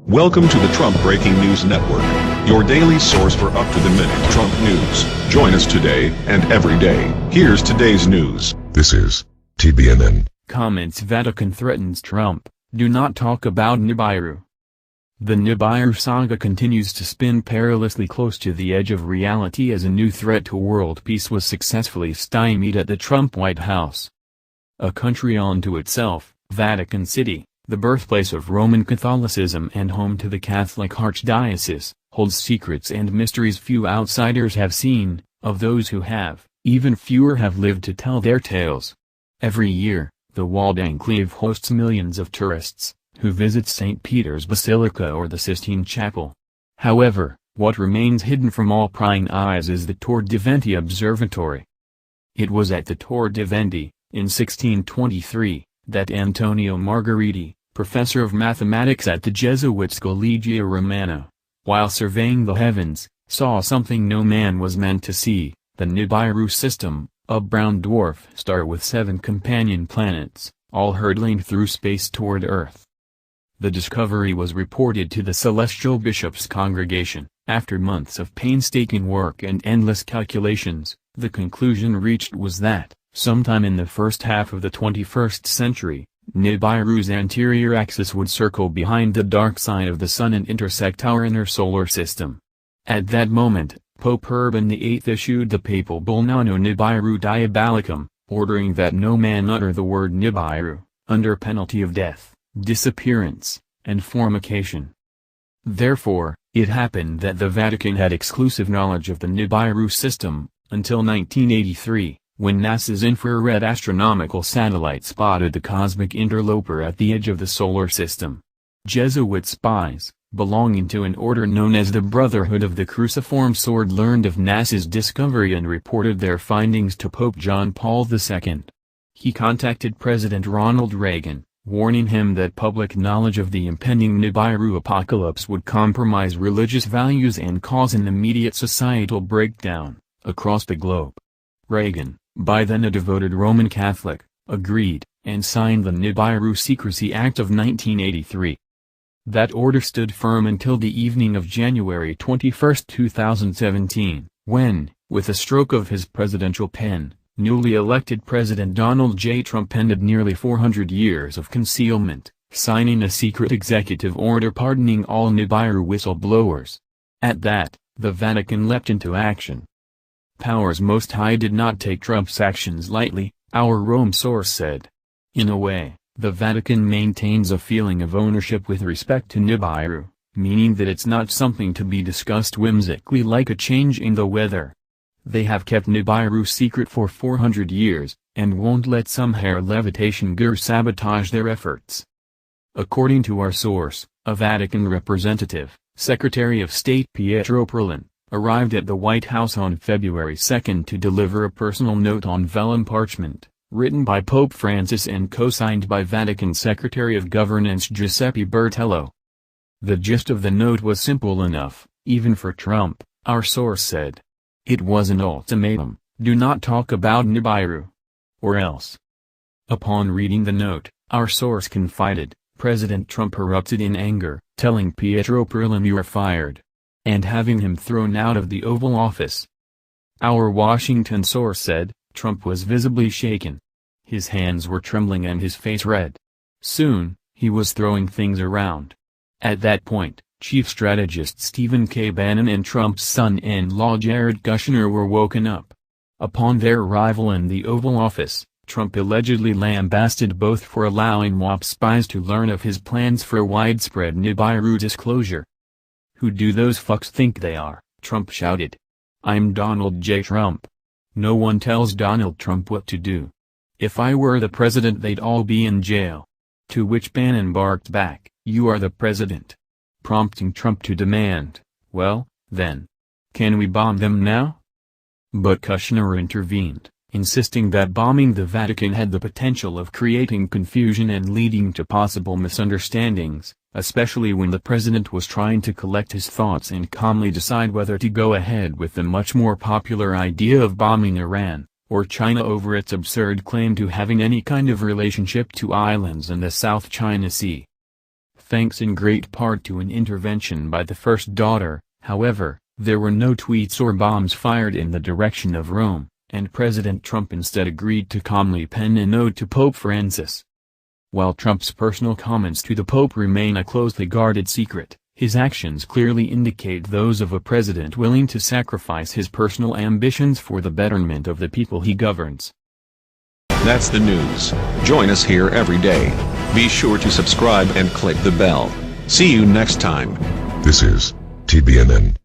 Welcome to the Trump Breaking News Network, your daily source for up-to-the-minute Trump news. Join us today and every day. Here's today's news. This is TBNN. Comments: Vatican threatens Trump, do not talk about Nibiru. The Nibiru saga continues to spin perilously close to the edge of reality as a new threat to world peace was successfully stymied at the Trump White House. A country unto itself, Vatican City, the birthplace of Roman Catholicism and home to the Catholic Archdiocese, holds secrets and mysteries few outsiders have seen. Of those who have, even fewer have lived to tell their tales. Every year, the walled enclave hosts millions of tourists, who visit St. Peter's Basilica or the Sistine Chapel. However, what remains hidden from all prying eyes is the Torre de Venti Observatory. It was at the Torre de Venti, in 1623, that Antonio Margheriti, professor of mathematics at the Jesuits Collegio Romano, while surveying the heavens, saw something no man was meant to see: the Nibiru system, a brown dwarf star with 7 companion planets, all hurtling through space toward Earth. The discovery was reported to the Celestial Bishops' Congregation. After months of painstaking work and endless calculations, the conclusion reached was that, sometime in the first half of the 21st century, Nibiru's anterior axis would circle behind the dark side of the Sun and intersect our inner solar system. At that moment, Pope Urban VIII issued the papal bull Nano Nibiru Diabolicum, ordering that no man utter the word Nibiru, under penalty of death, disappearance, and fornication. Therefore, it happened that the Vatican had exclusive knowledge of the Nibiru system, until 1983. When NASA's infrared astronomical satellite spotted the cosmic interloper at the edge of the solar system. Jesuit spies, belonging to an order known as the Brotherhood of the Cruciform Sword, learned of NASA's discovery and reported their findings to Pope John Paul II. He contacted President Ronald Reagan, warning him that public knowledge of the impending Nibiru apocalypse would compromise religious values and cause an immediate societal breakdown, across the globe. Reagan, by then a devoted Roman Catholic, agreed, and signed the Nibiru Secrecy Act of 1983. That order stood firm until the evening of January 21, 2017, when, with a stroke of his presidential pen, newly elected President Donald J. Trump ended nearly 400 years of concealment, signing a secret executive order pardoning all Nibiru whistleblowers. At that, the Vatican leapt into action. Powers Most High did not take Trump's actions lightly, our Rome source said. In a way, the Vatican maintains a feeling of ownership with respect to Nibiru, meaning that it's not something to be discussed whimsically like a change in the weather. They have kept Nibiru secret for 400 years, and won't let some hair levitation guru sabotage their efforts. According to our source, a Vatican representative, Secretary of State Pietro Parolin, arrived at the White House on February 2 to deliver a personal note on vellum parchment, written by Pope Francis and co-signed by Vatican Secretary of Governance Giuseppe Bertello. The gist of the note was simple enough, even for Trump, our source said. It was an ultimatum: do not talk about Nibiru. Or else. Upon reading the note, our source confided, President Trump erupted in anger, telling Pietro Parolin you are fired, and having him thrown out of the Oval Office. Our Washington source said, Trump was visibly shaken. His hands were trembling and his face red. Soon, he was throwing things around. At that point, Chief Strategist Stephen K. Bannon and Trump's son-in-law Jared Kushner were woken up. Upon their arrival in the Oval Office, Trump allegedly lambasted both for allowing WAP spies to learn of his plans for widespread Nibiru disclosure. Who do those fucks think they are? Trump shouted. I'm Donald J. Trump. No one tells Donald Trump what to do. If I were the president they'd all be in jail. To which Bannon barked back, you are the president. Prompting Trump to demand, well, then. Can we bomb them now? But Kushner intervened, insisting that bombing the Vatican had the potential of creating confusion and leading to possible misunderstandings, especially when the president was trying to collect his thoughts and calmly decide whether to go ahead with the much more popular idea of bombing Iran, or China over its absurd claim to having any kind of relationship to islands in the South China Sea. thanks in great part to an intervention by the first daughter. However, there were no tweets or bombs fired in the direction of Rome, and President Trump instead agreed to calmly pen a note to Pope Francis. While Trump's personal comments to the Pope remain a closely guarded secret, his actions clearly indicate those of a president willing to sacrifice his personal ambitions for the betterment of the people he governs. That's the news. Join us here every day. Be sure to subscribe and click the bell. See you next time. This is TBNN.